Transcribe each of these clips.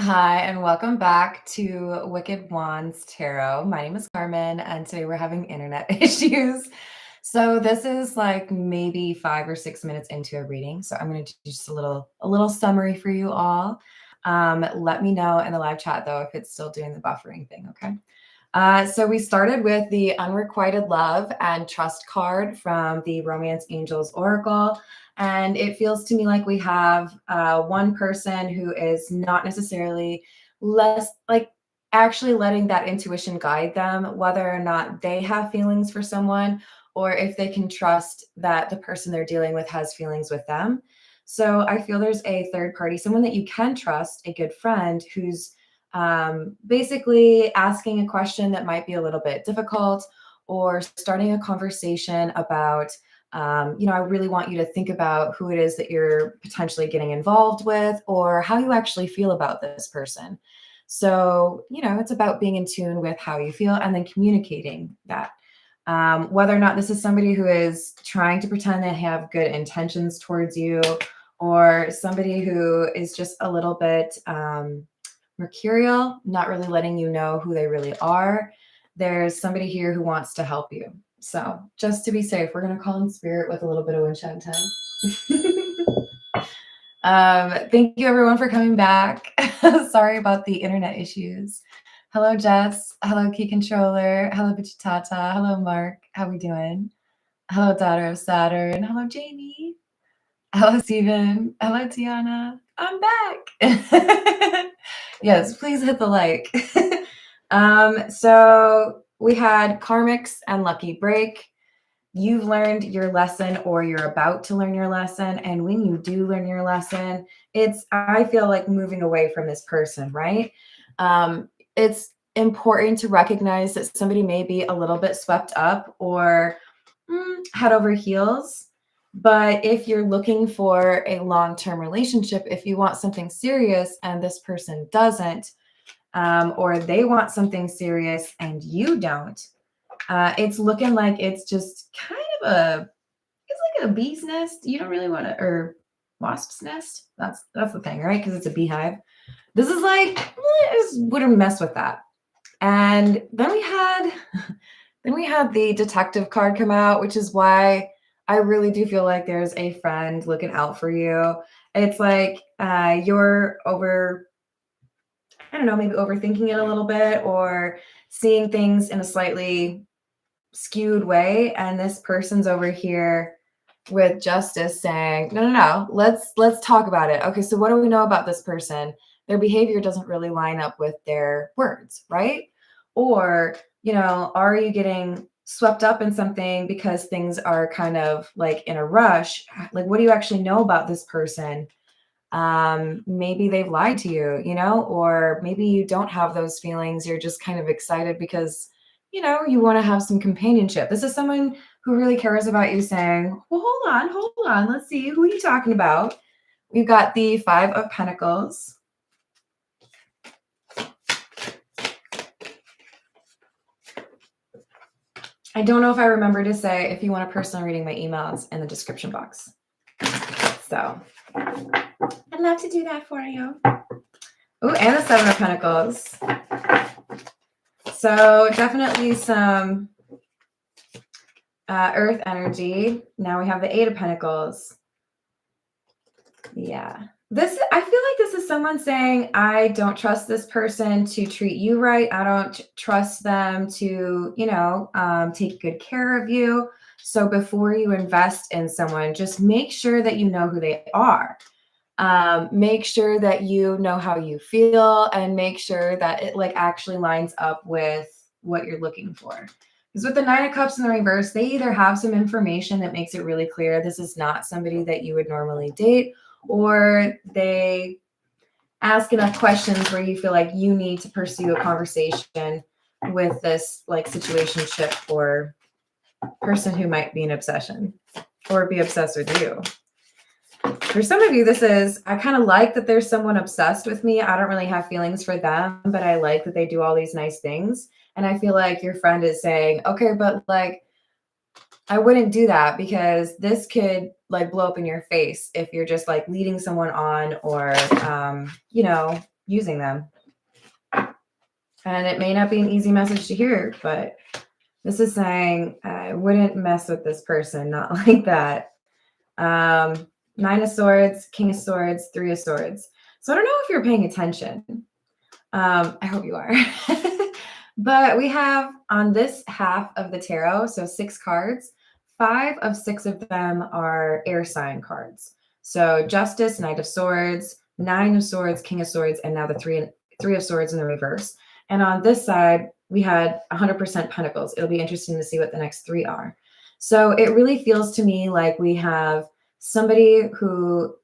Hi, and welcome back to Wicked Wands Tarot. My name is Carmen, and today we're having internet issues. So this is like maybe 5 or 6 minutes into a reading. So I'm going to do just a little summary for you all. Let me know in the live chat though if it's still doing the buffering thing. Okay. So we started with the Unrequited Love and Trust card from the Romance Angels Oracle. And it feels to me like we have one person who is not necessarily less like actually letting that intuition guide them, whether or not they have feelings for someone or if they can trust that the person they're dealing with has feelings with them. So I feel there's a third party, someone that you can trust, a good friend who's basically asking a question that might be a little bit difficult or starting a conversation about, I really want you to think about who it is that you're potentially getting involved with or how you actually feel about this person. So, it's about being in tune with how you feel and then communicating that. Whether or not this is somebody who is trying to pretend they have good intentions towards you or somebody who is just a little bit, mercurial, not really letting you know who they really are. There's somebody here who wants to help you. So just to be safe, we're going to call in spirit with a little bit of wind chime time. Thank you everyone for coming back. Sorry about the internet issues. Hello, Jess. Hello, Key Controller. Hello, Bichitata. Hello, Mark. How we doing? Hello, Daughter of Saturn. Hello, Jamie. Hello, Steven. Hello, Tiana. I'm back. Yes, please hit the like. So we had karmics and lucky break. You've learned your lesson or you're about to learn your lesson. And when you do learn your lesson, I feel like moving away from this person, right? It's important to recognize that somebody may be a little bit swept up or head over heels. But if you're looking for a long-term relationship, if you want something serious and this person doesn't, or they want something serious and you don't, it's looking like it's just kind of it's like a bee's nest. You don't really want to, or wasp's nest. That's the thing, right? Because it's a beehive. This is like, I just wouldn't mess with that. And then we had the detective card come out, which is why I really do feel like there's a friend looking out for you. It's like you're maybe overthinking it a little bit or seeing things in a slightly skewed way. And this person's over here with justice saying, no, let's talk about it. Okay, so what do we know about this person? Their behavior doesn't really line up with their words, right? Or, are you getting swept up in something because things are kind of like in a rush? Like, what do you actually know about this person? Maybe they've lied to you, or maybe you don't have those feelings. You're just kind of excited because, you want to have some companionship. This is someone who really cares about you saying, well, hold on. Let's see. Who are you talking about? We've got the Five of Pentacles. I don't know if I remember to say, if you want a personal reading, my email is in the description box. So I'd love to do that for you. Oh, and the Seven of Pentacles. So definitely some earth energy. Now we have the Eight of Pentacles. Yeah. I feel like this is someone saying, I don't trust this person to treat you right. I don't trust them to, take good care of you. So before you invest in someone, just make sure that you know who they are. Make sure that you know how you feel and make sure that it actually lines up with what you're looking for. Because with the Nine of Cups in the reverse, they either have some information that makes it really clear this is not somebody that you would normally date, or they ask enough questions where you feel like you need to pursue a conversation with this situationship or person who might be an obsession or be obsessed with you. For some of you, I kind of like that there's someone obsessed with me. I don't really have feelings for them, but I like that they do all these nice things. And I feel like your friend is saying, okay, but I wouldn't do that because this could blow up in your face if you're just leading someone on or, using them. And it may not be an easy message to hear, but this is saying I wouldn't mess with this person, not like that. Nine of Swords, King of Swords, Three of Swords. So I don't know if you're paying attention. I hope you are. But we have on this half of the tarot, so 6 cards, 5 of 6 of them are air sign cards. So Justice, Knight of Swords, 9 of Swords, King of Swords, and now the three of Swords in the reverse. And on this side, we had 100% Pentacles. It'll be interesting to see what the next 3 are. So it really feels to me like we have somebody who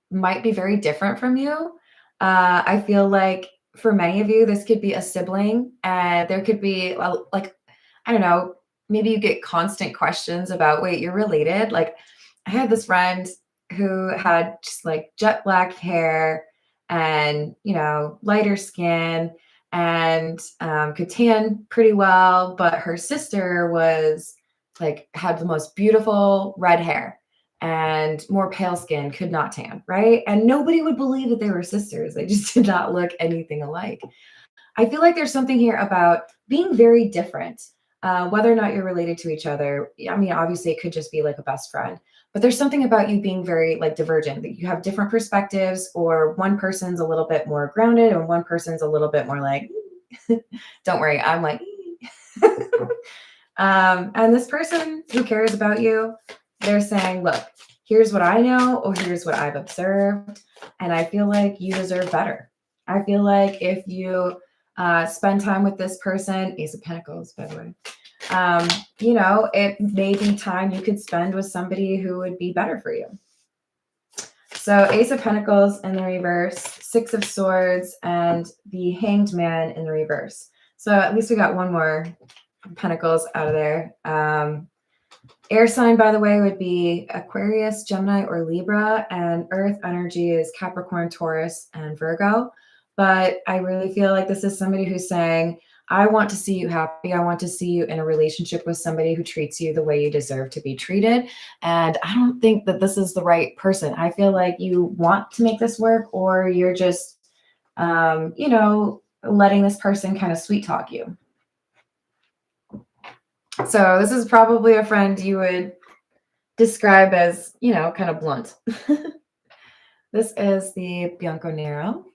might be very different from you. I feel like for many of you, this could be a sibling, and there could be like, I don't know, maybe you get constant questions about, wait, you're related? Like, I had this friend who had just like jet black hair and, lighter skin and could tan pretty well, but her sister was like, had the most beautiful red hair and more pale skin, could not tan, right? And nobody would believe that they were sisters. They just did not look anything alike. I feel like there's something here about being very different, whether or not you're related to each other. I mean, obviously, it could just be like a best friend, but there's something about you being very like divergent, that you have different perspectives, or one person's a little bit more grounded and one person's a little bit more like, don't worry, I'm like, and this person who cares about you, they're saying, look, here's what I know, or here's what I've observed, and I feel like you deserve better. I feel like if you spend time with this person, Ace of Pentacles, by the way, it may be time you could spend with somebody who would be better for you. So Ace of Pentacles in the reverse, 6 of Swords, and the Hanged Man in the reverse. So at least we got one more Pentacles out of there. Air sign, by the way, would be Aquarius, Gemini, or Libra, and Earth energy is Capricorn, Taurus, and Virgo. But I really feel like this is somebody who's saying, I want to see you happy. I want to see you in a relationship with somebody who treats you the way you deserve to be treated. And I don't think that this is the right person. I feel like you want to make this work, or you're just, letting this person kind of sweet talk you. So this is probably a friend you would describe as, kind of blunt. This is the Bianco Nero.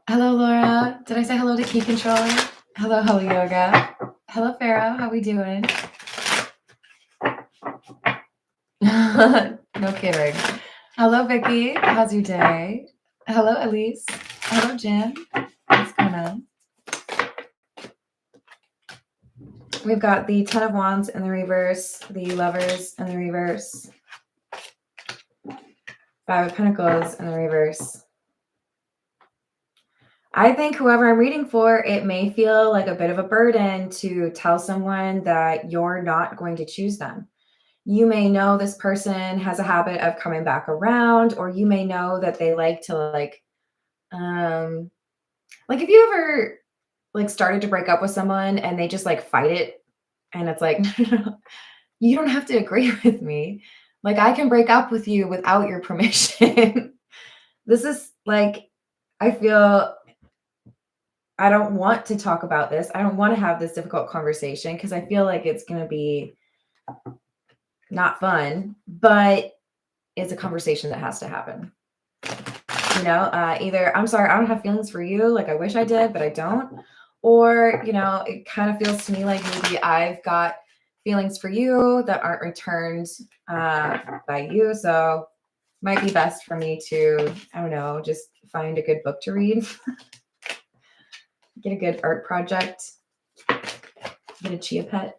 Hello, Laura. Did I say hello to Key Controller? Hello, Hello Yoga. Hello, Pharaoh. How we doing? No kidding. Hello, Vicky. How's your day? Hello, Elise. Hello, Jen. What's going on? We've got the 10 of Wands in the reverse, the Lovers in the reverse, 5 of Pentacles in the reverse. I think whoever I'm reading for, it may feel like a bit of a burden to tell someone that you're not going to choose them. You may know this person has a habit of coming back around, or you may know that they like to like if you ever like started to break up with someone and they just like fight it, and it's like, you don't have to agree with me. Like, I can break up with you without your permission. This is like, I feel I don't want to talk about this. I don't want to have this difficult conversation because I feel like it's going to be not fun, but it's a conversation that has to happen. Either I'm sorry, I don't have feelings for you. Like, I wish I did, but I don't. Or, it kind of feels to me like maybe I've got feelings for you that aren't returned by you. So it might be best for me to, I don't know, just find a good book to read. Get a good art project. Get a chia pet.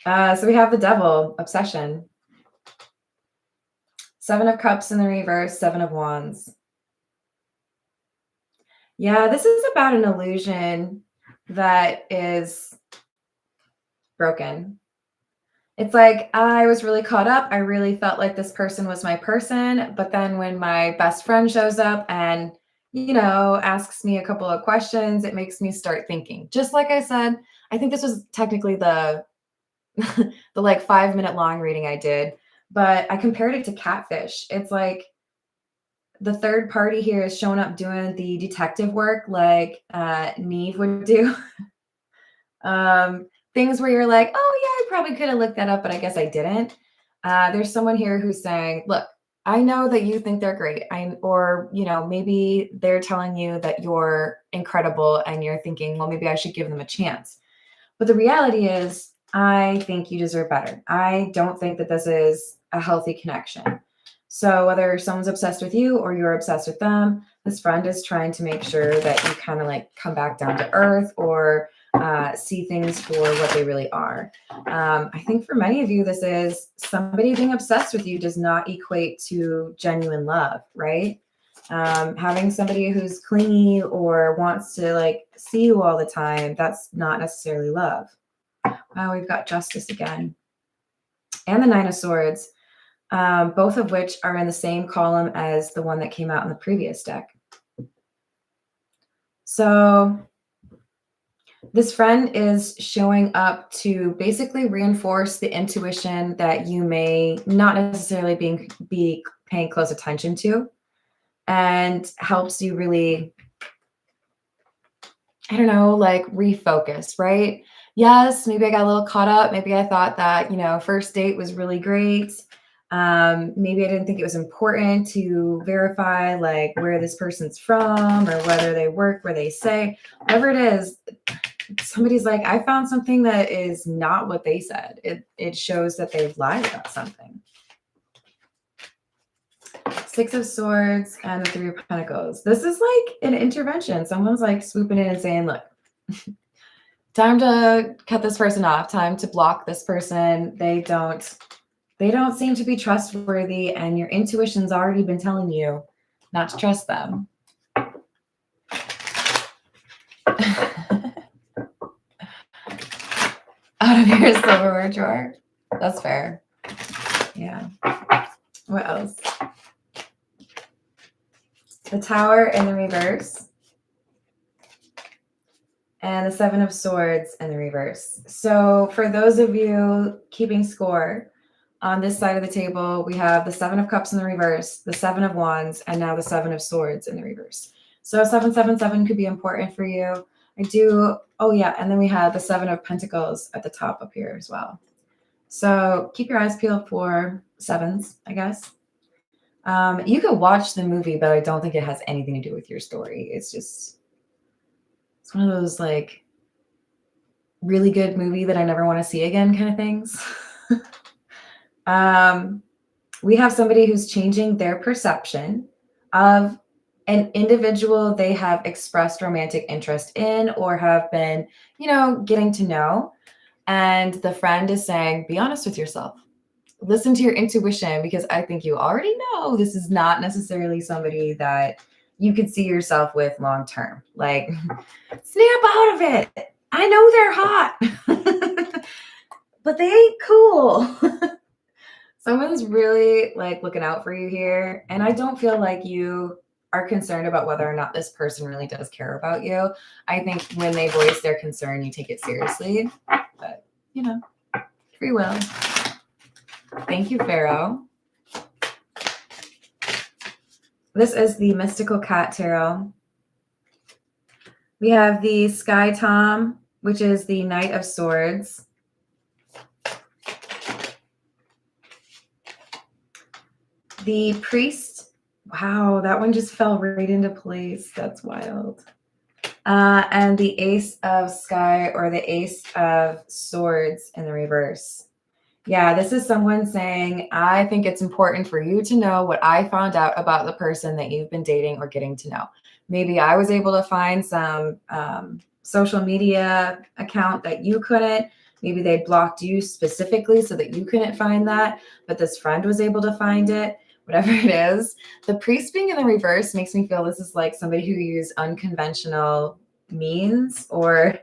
So we have the Devil, obsession. 7 of Cups in the reverse, 7 of Wands. Yeah, this is about an illusion that is broken. It's like, I was really caught up. I really felt like this person was my person. But then when my best friend shows up and, asks me a couple of questions, it makes me start thinking. Just like I said, I think this was technically the like 5-minute long reading I did, but I compared it to catfish. It's like the third party here is showing up doing the detective work like Neve would do. Things where you're like, oh yeah, I probably could have looked that up, but I guess I didn't. There's someone here who's saying, look, I know that you think they're great. Or, maybe they're telling you that you're incredible and you're thinking, well, maybe I should give them a chance. But the reality is, I think you deserve better. I don't think that this is a healthy connection. So whether someone's obsessed with you or you're obsessed with them, this friend is trying to make sure that you kind of like come back down to earth or see things for what they really are. I think for many of you, this is somebody being obsessed with you does not equate to genuine love, right? Having somebody who's clingy or wants to like see you all the time, that's not necessarily love. We've got Justice again. And the Nine of Swords, both of which are in the same column as the one that came out in the previous deck. So this friend is showing up to basically reinforce the intuition that you may not necessarily be paying close attention to, and helps you really, I don't know, like refocus, right? Yes, maybe I got a little caught up. Maybe I thought that, first date was really great. Maybe I didn't think it was important to verify like where this person's from or whether they work where they say, whatever it is. Somebody's like, I found something that is not what they said. It shows that they've lied about something. Six of Swords and the Three of Pentacles. This is like an intervention. Someone's like swooping in and saying, look, time to cut this person off, time to block this person. They don't seem to be trustworthy, and your intuition's already been telling you not to trust them. Out of your silverware drawer. That's fair. Yeah. What else? The Tower in the reverse. And the Seven of Swords in the reverse. So for those of you keeping score, on this side of the table, we have the Seven of Cups in the reverse, the Seven of Wands, and now the Seven of Swords in the reverse. So 777 could be important for you. And then we have the Seven of Pentacles at the top up here as well. So keep your eyes peeled for sevens, I guess. You could watch the movie, but I don't think it has anything to do with your story. It's one of those like really good movie that I never want to see again kind of things. We have somebody who's changing their perception of an individual they have expressed romantic interest in or have been, getting to know. And the friend is saying, be honest with yourself. Listen to your intuition, because I think you already know this is not necessarily somebody that you could see yourself with long term. Like, snap out of it. I know they're hot, but they ain't cool. Someone's really like looking out for you here. And I don't feel like you are concerned about whether or not this person really does care about you. I think when they voice their concern, you take it seriously. But, free will. Thank you, Pharaoh. This is the Mystical Cat Tarot. We have the Sky Tom, which is the Knight of Swords. The Priest. Wow, that one just fell right into place. That's wild. And the Ace of Sky, or the Ace of Swords in the reverse. Yeah, this is someone saying, I think it's important for you to know what I found out about the person that you've been dating or getting to know. Maybe I was able to find some social media account that you couldn't. Maybe they blocked you specifically so that you couldn't find that, but this friend was able to find it. Whatever it is. The Priest being in the reverse makes me feel this is like somebody who used unconventional means, or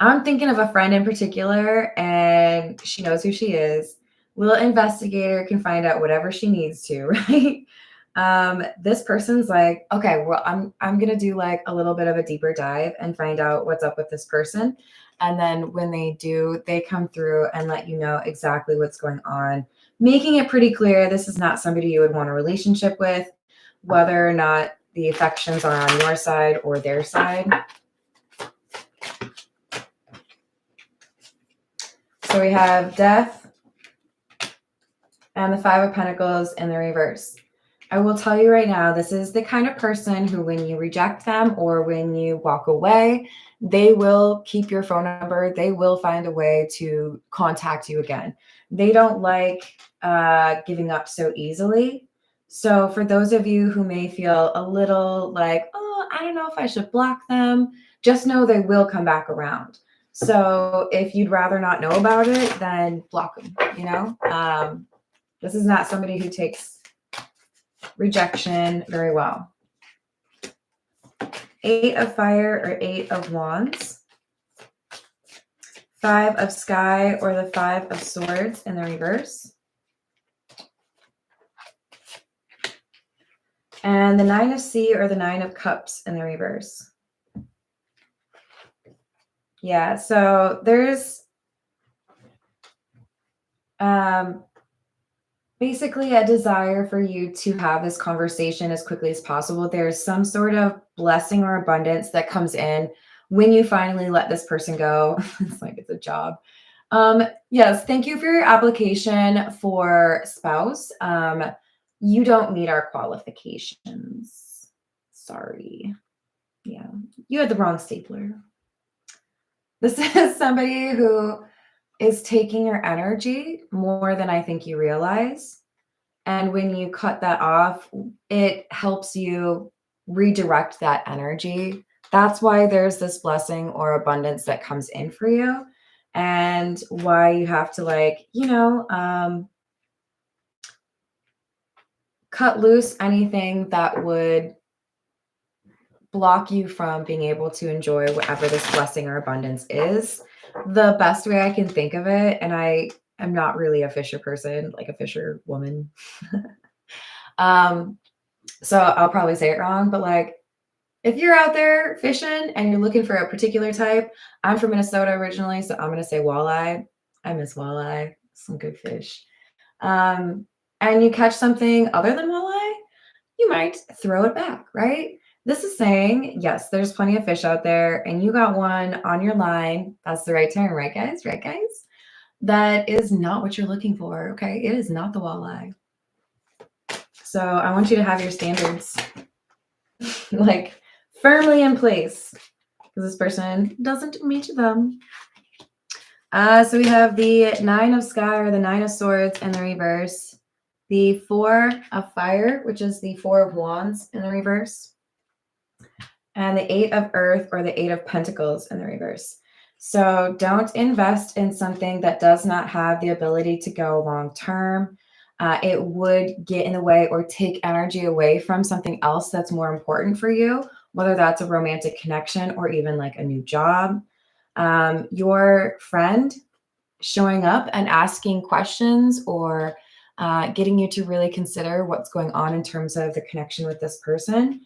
I'm thinking of a friend in particular, and she knows who she is. Little investigator can find out whatever she needs to, right? This person's like, okay, well, I'm gonna do like a little bit of a deeper dive and find out what's up with this person. And then when they do, they come through and let you know exactly what's going on, making it pretty clear this is not somebody you would want a relationship with. whether or not the affections are on your side or their side. So we have Death and the Five of Pentacles in the reverse. I will tell you right now, this is the kind of person who, when you reject them or when you walk away, they will keep your phone number. They will find a way to contact you again. They don't like giving up so easily. So for those of you who may feel a little like, oh, I don't know if I should block them, just know they will come back around. So if you'd rather not know about it, then block them, you know? This is not somebody who takes rejection very well. 8 of Fire or 8 of Wands. 5 of Sky or the 5 of Swords in the reverse. And the 9 of Sea or the 9 of Cups in the reverse. Yeah, so there's basically a desire for you to have this conversation as quickly as possible. There's some sort of blessing or abundance that comes in when you finally let this person go. It's like it's a job. Yes, thank you for your application for spouse. You don't meet our qualifications. Sorry. Yeah, you had the wrong stapler. This is somebody who is taking your energy more than I think you realize. And when you cut that off, it helps you redirect that energy. That's why there's this blessing or abundance that comes in for you, and why you have to, like, you know, cut loose anything that would block you from being able to enjoy whatever this blessing or abundance is. The best way I can think of it, and I am not really a fisher person, like a fisher woman. So I'll probably say it wrong, but like, if you're out there fishing and you're looking for a particular type, I'm from Minnesota originally, so I'm going to say walleye. I miss walleye, some good fish. And you catch something other than walleye, you might throw it back, right? This is saying, yes, there's plenty of fish out there and you got one on your line. That's the right term, right, guys? Right, guys? That is not what you're looking for, okay? It is not the walleye. So I want you to have your standards like firmly in place because this person doesn't meet them. So we have the 9 of Sky or the 9 of Swords in the reverse. The 4 of Fire, which is the 4 of Wands in the reverse. And the 8 of Earth or the 8 of Pentacles in the reverse. So don't invest in something that does not have the ability to go long term. It would get in the way or take energy away from something else that's more important for you, whether that's a romantic connection or even like a new job. Your friend showing up and asking questions or getting you to really consider what's going on in terms of the connection with this person.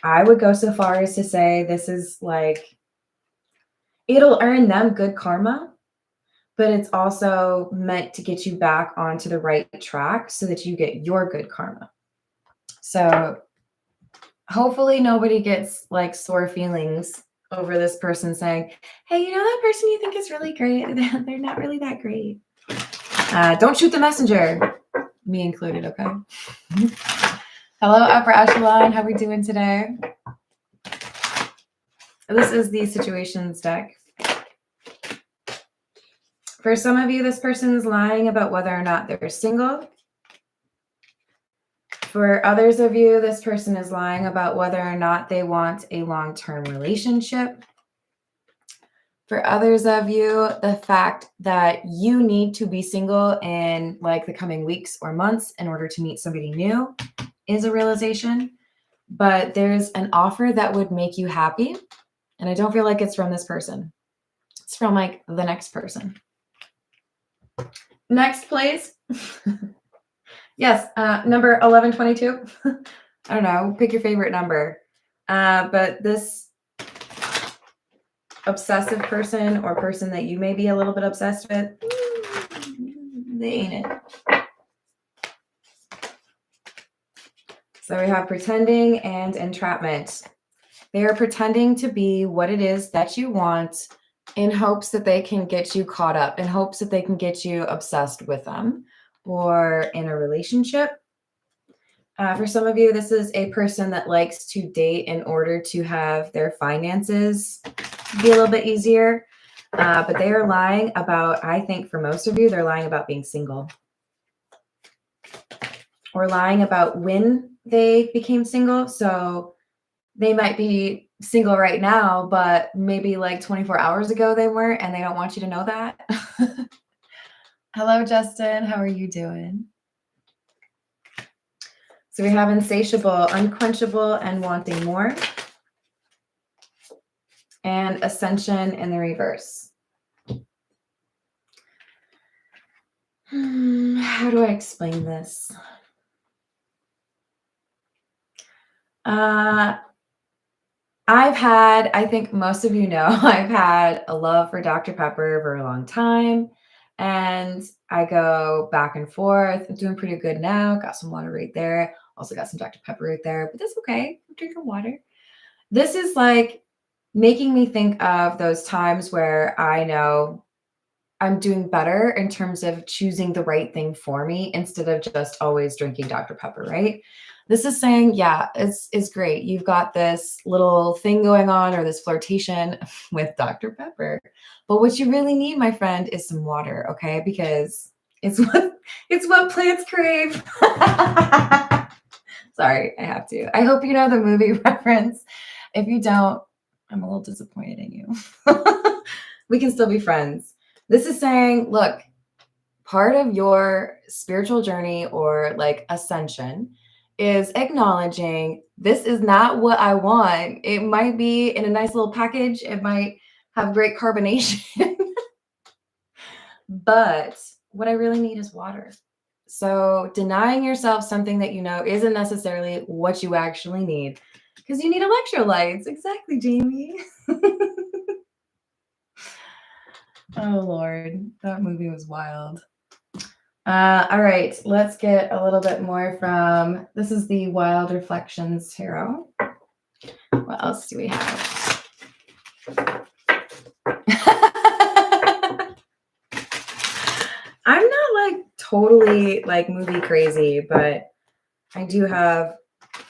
I would go so far as to say this is like, it'll earn them good karma, but it's also meant to get you back onto the right track so that you get your good karma. So hopefully nobody gets like sore feelings over this person saying, hey, you know that person you think is really great? They're not really that great. Don't shoot the messenger, me included, okay? Hello, upper echelon. How are we doing today? This is the situations deck. For some of you, this person is lying about whether or not they're single. For others of you, this person is lying about whether or not they want a long-term relationship. For others of you, the fact that you need to be single in like the coming weeks or months in order to meet somebody new is a realization. But there's an offer that would make you happy. And I don't feel like it's from this person. It's from like the next person. Next, please. Yes, number 1122. I don't know, pick your favorite number. But this obsessive person or person that you may be a little bit obsessed with, they ain't it. So we have pretending and entrapment. They are pretending to be what it is that you want in hopes that they can get you caught up, in hopes that they can get you obsessed with them or in a relationship. For some of you, this is a person that likes to date in order to have their finances be a little bit easier. But they are lying about, I think for most of you, they're lying about being single. Or lying about when they became single. So they might be single right now, but maybe like 24 hours ago they weren't, and they don't want you to know that. Hello, Justin. How are you doing? So we have insatiable, unquenchable, and wanting more. And ascension in the reverse. How do I explain this? I think most of you know, I've had a love for Dr. Pepper for a long time. And I go back and forth. I'm doing pretty good now. Got some water right there. Also got some Dr. Pepper right there, but that's okay. I'm drinking water. This is like making me think of those times where I know I'm doing better in terms of choosing the right thing for me instead of just always drinking Dr. Pepper, right? This is saying, yeah, it's great. You've got this little thing going on or this flirtation with Dr. Pepper. But what you really need, my friend, is some water, okay? Because it's what plants crave. Sorry, I have to. I hope you know the movie reference. If you don't, I'm a little disappointed in you. We can still be friends. This is saying, look, part of your spiritual journey or like ascension is acknowledging this is not what I want. It might be in a nice little package. It might have great carbonation. But what I really need is water. So denying yourself something that you know isn't necessarily what you actually need because you need electrolytes. Exactly, Jamie. Oh, Lord. That movie was wild. All right, let's get a little bit more from, this is the Wild Reflections Tarot. What else do we have? I'm not like totally like movie crazy, but I do have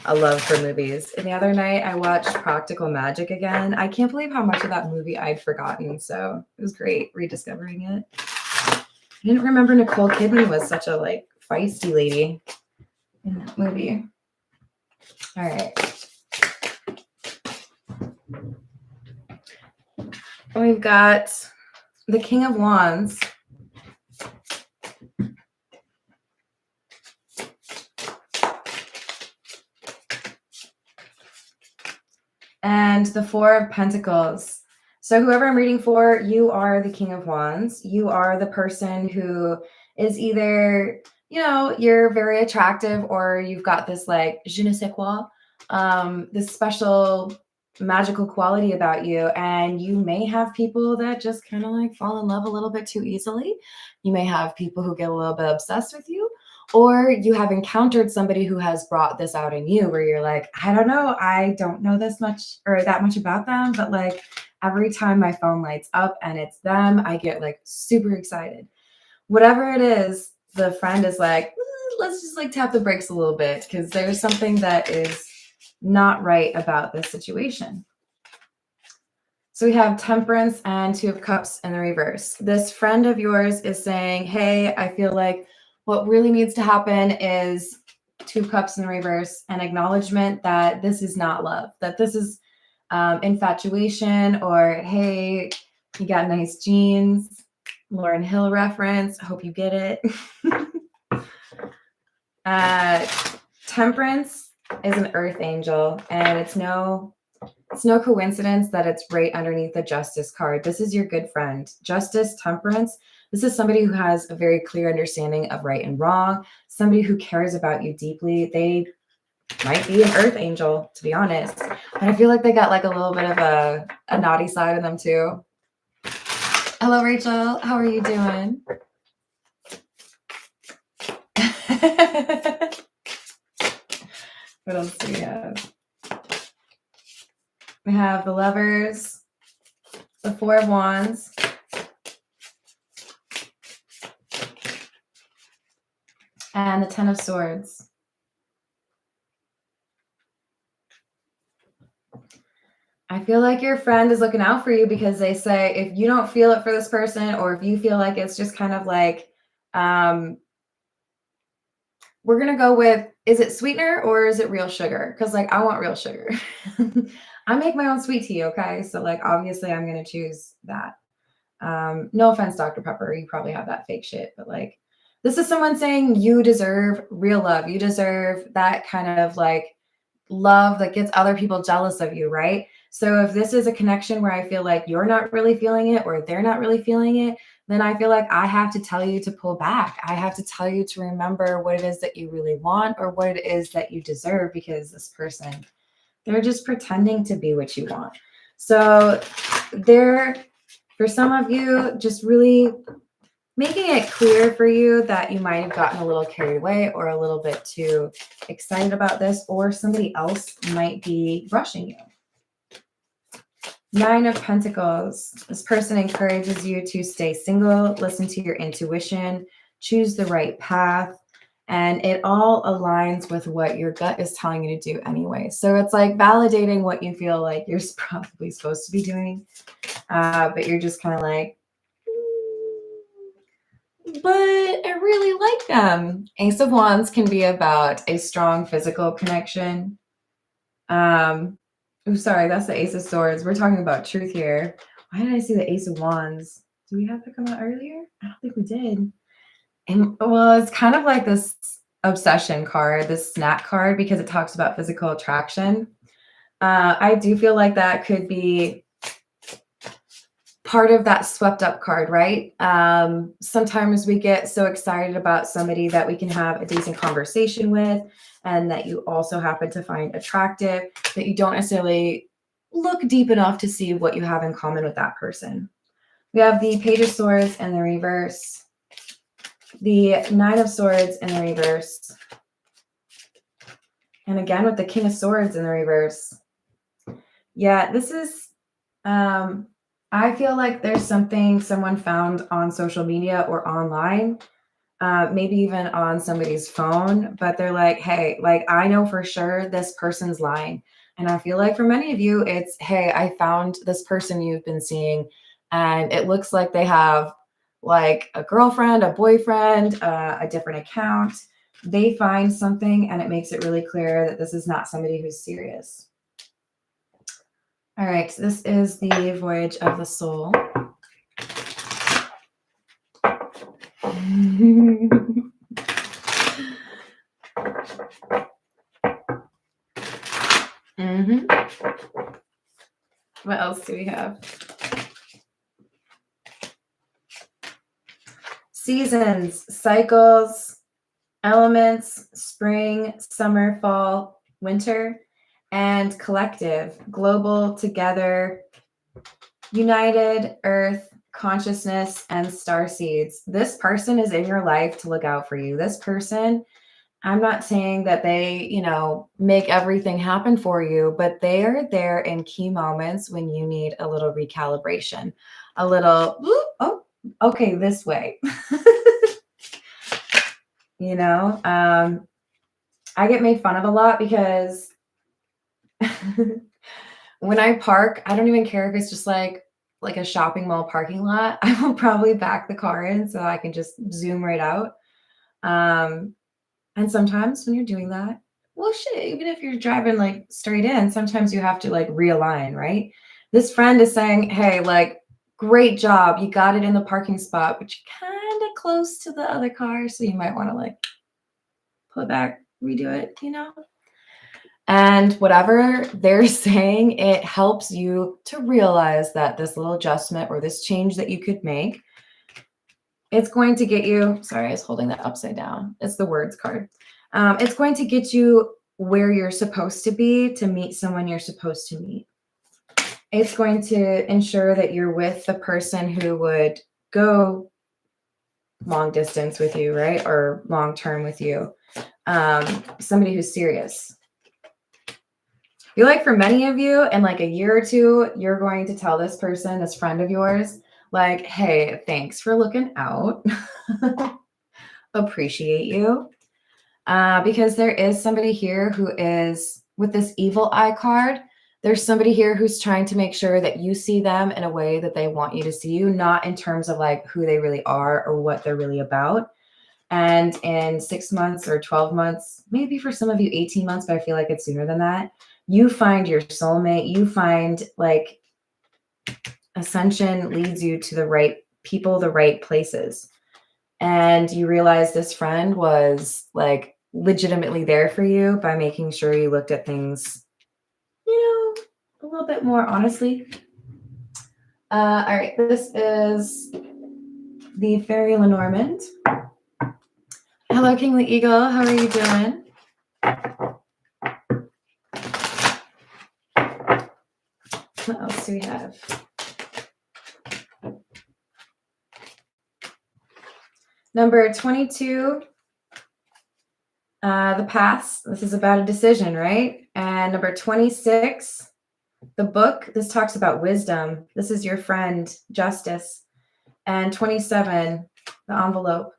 a love for movies. And the other night I watched Practical Magic again. I can't believe how much of that movie I'd forgotten. So it was great rediscovering it. I didn't remember Nicole Kidman was such a like feisty lady in that movie. All right. We've got the King of Wands. And the Four of Pentacles. So whoever I'm reading for, you are the King of Wands. You are the person who is either, you know, you're very attractive or you've got this like je ne sais quoi, this special magical quality about you. And you may have people that just kind of like fall in love a little bit too easily. You may have people who get a little bit obsessed with you. Or you have encountered somebody who has brought this out in you where you're like, I don't know, I don't know this much or that much about them, but like every time my phone lights up and it's them, I get like super excited. Whatever it is, the friend is like, let's just like tap the brakes a little bit because there's something that is not right about this situation. So we have Temperance and Two of Cups in the reverse. This friend of yours is saying, hey, I feel like what really needs to happen is Two of Cups in the reverse, an acknowledgement that this is not love, that this is infatuation, or hey, you got nice jeans, Lauryn Hill reference. I hope you get it. Temperance is an earth angel, and it's no coincidence that it's right underneath the Justice card. This is your good friend. Justice, Temperance. This is somebody who has a very clear understanding of right and wrong, somebody who cares about you deeply. They might be an earth angel, to be honest. But I feel like they got like a little bit of a naughty side of them too. Hello, Rachel. How are you doing? What else do we have? We have the Lovers, the Four of Wands, and the Ten of Swords. I feel like your friend is looking out for you because they say if you don't feel it for this person, or if you feel like it's just kind of like, we're going to go with, is it sweetener or is it real sugar? Because like, I want real sugar. I make my own sweet tea. Okay. So like, obviously I'm going to choose that. No offense, Dr. Pepper. You probably have that fake shit, but like, this is someone saying you deserve real love. You deserve that kind of like love that gets other people jealous of you, right? So if this is a connection where I feel like you're not really feeling it or they're not really feeling it, then I feel like I have to tell you to pull back. I have to tell you to remember what it is that you really want or what it is that you deserve, because this person, they're just pretending to be what you want. So they're, for some of you, just really making it clear for you that you might have gotten a little carried away or a little bit too excited about this, or somebody else might be rushing you. Nine of Pentacles. This person encourages you to stay single, listen to your intuition, choose the right path, and it all aligns with what your gut is telling you to do anyway. So it's like validating what you feel like you're probably supposed to be doing, but you're just kind of like, but I really like them. Ace of Wands can be about a strong physical connection. Oh, sorry, that's the Ace of Swords. We're talking about truth here. Why did I see the Ace of Wands? Do we have that come out earlier? I don't think we did. And well, it's kind of like this obsession card, this snack card, because it talks about physical attraction. I do feel like that could be part of that swept up card, right? Sometimes we get so excited about somebody that we can have a decent conversation with, and that you also happen to find attractive, that you don't necessarily look deep enough to see what you have in common with that person. We have the Page of Swords in the reverse, the Nine of Swords in the reverse, and again with the King of Swords in the reverse. Yeah, this is, I feel like there's something someone found on social media or online, maybe even on somebody's phone, but they're like, hey, like, I know for sure this person's lying. And I feel like for many of you, it's, hey, I found this person you've been seeing, and it looks like they have like a girlfriend, a boyfriend, a different account. They find something and it makes it really clear that this is not somebody who's serious. All right, so this is the Voyage of the Soul. What else do we have? Seasons, cycles, elements, spring, summer, fall, winter, and collective, global, together, united, earth, consciousness, and starseeds. This person is in your life to look out for you. This person, I'm not saying that they, you know, make everything happen for you, but they are there in key moments when you need a little recalibration, a little, oh, okay, this way. You know, I get made fun of a lot because when I park, I don't even care if it's just like a shopping mall parking lot. I will probably back the car in so I can just zoom right out. And sometimes when you're doing that, well, shit, even if you're driving like straight in, sometimes you have to like realign, right? This friend is saying, hey, like, great job. You got it in the parking spot, but you're kind of close to the other car. So you might want to like pull it back, redo it, you know? And whatever they're saying, it helps you to realize that this little adjustment or this change that you could make, it's going to get you, sorry, I was holding that upside down. It's the words card. It's going to get you where you're supposed to be to meet someone you're supposed to meet. It's going to ensure that you're with the person who would go long distance with you, right? Or long term with you. Somebody who's serious. feel like for many of you, in like a year or two, you're going to tell this person, this friend of yours, like, hey, thanks for looking out. Appreciate you. Because there is somebody here who is with this evil eye card. There's somebody here who's trying to make sure that you see them in a way that they want you to see you, not in terms of like who they really are or what they're really about. And in 6 months or 12 months, maybe for some of you 18 months, but I feel like it's sooner than that, you find your soulmate. You find like ascension leads you to the right people, the right places. And you realize this friend was like legitimately there for you by making sure you looked at things, you know, a little bit more honestly. All right, this is the Fairy Lenormand. Hello, Kingly Eagle. How are you doing? What else do we have? Number 22, the past. This is about a decision, right? And number 26, the book. This talks about wisdom. This is your friend, Justice. And 27, the envelope.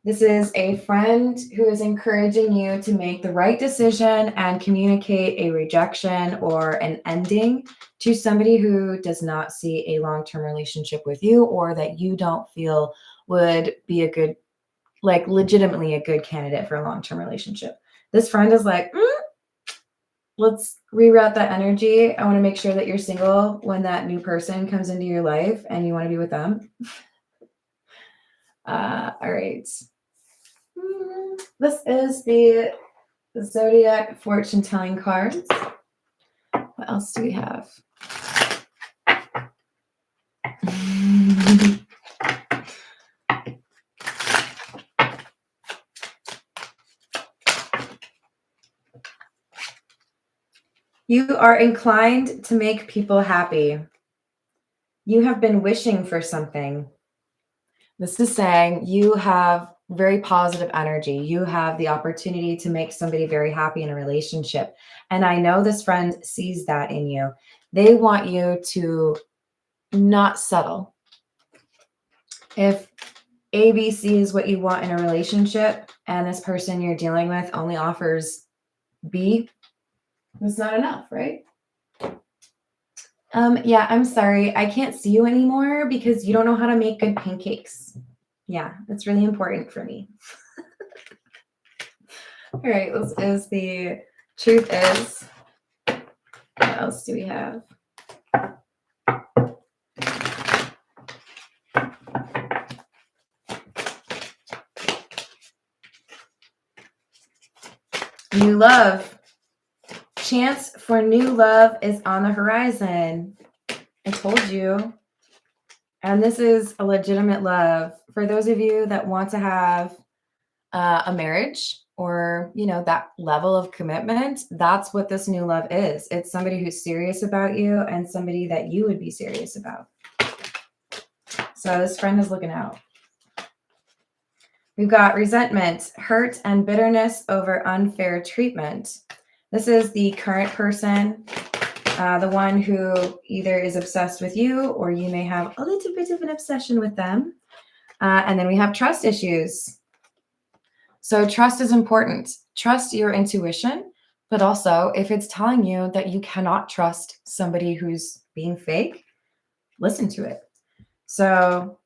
This is a friend who is encouraging you to make the right decision and communicate a rejection or an ending to somebody who does not see a long-term relationship with you, or that you don't feel would be a good, like legitimately a good candidate for a long-term relationship. This friend is like, let's reroute that energy. I want to make sure that you're single when that new person comes into your life and you want to be with them. All right. This is the Zodiac fortune telling cards. What else do we have? You are inclined to make people happy. You have been wishing for something. This is saying you have very positive energy. You have the opportunity to make somebody very happy in a relationship. And I know this friend sees that in you. They want you to not settle. If ABC is what you want in a relationship and this person you're dealing with only offers B, it's not enough, right? Yeah, I'm sorry. I can't see you anymore because you don't know how to make good pancakes. Yeah, that's really important for me. All right, this is the truth is. What else do we have? New love. Chance for new love is on the horizon. I told you. And this is a legitimate love. For those of you that want to have a marriage or, you know, that level of commitment, that's what this new love is. It's somebody who's serious about you and somebody that you would be serious about. So this friend is looking out. We've got resentment, hurt, and bitterness over unfair treatment. This is the current person, the one who either is obsessed with you or you may have a little bit of an obsession with them. And then we have trust issues. So trust is important. Trust your intuition, but also if it's telling you that you cannot trust somebody who's being fake, listen to it. So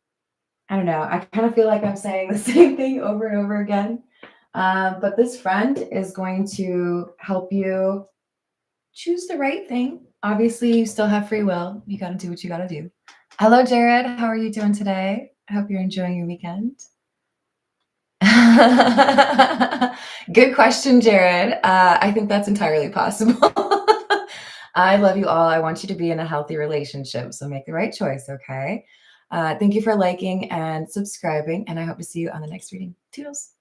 I don't know. I kind of feel like I'm saying the same thing over and over again. But this friend is going to help you choose the right thing. Obviously, you still have free will. You got to do what you got to do. Hello, Jared. How are you doing today? I hope you're enjoying your weekend. Good question, Jared. I think that's entirely possible. I love you all. I want you to be in a healthy relationship. So make the right choice, okay? Thank you for liking and subscribing, and I hope to see you on the next reading. Toodles.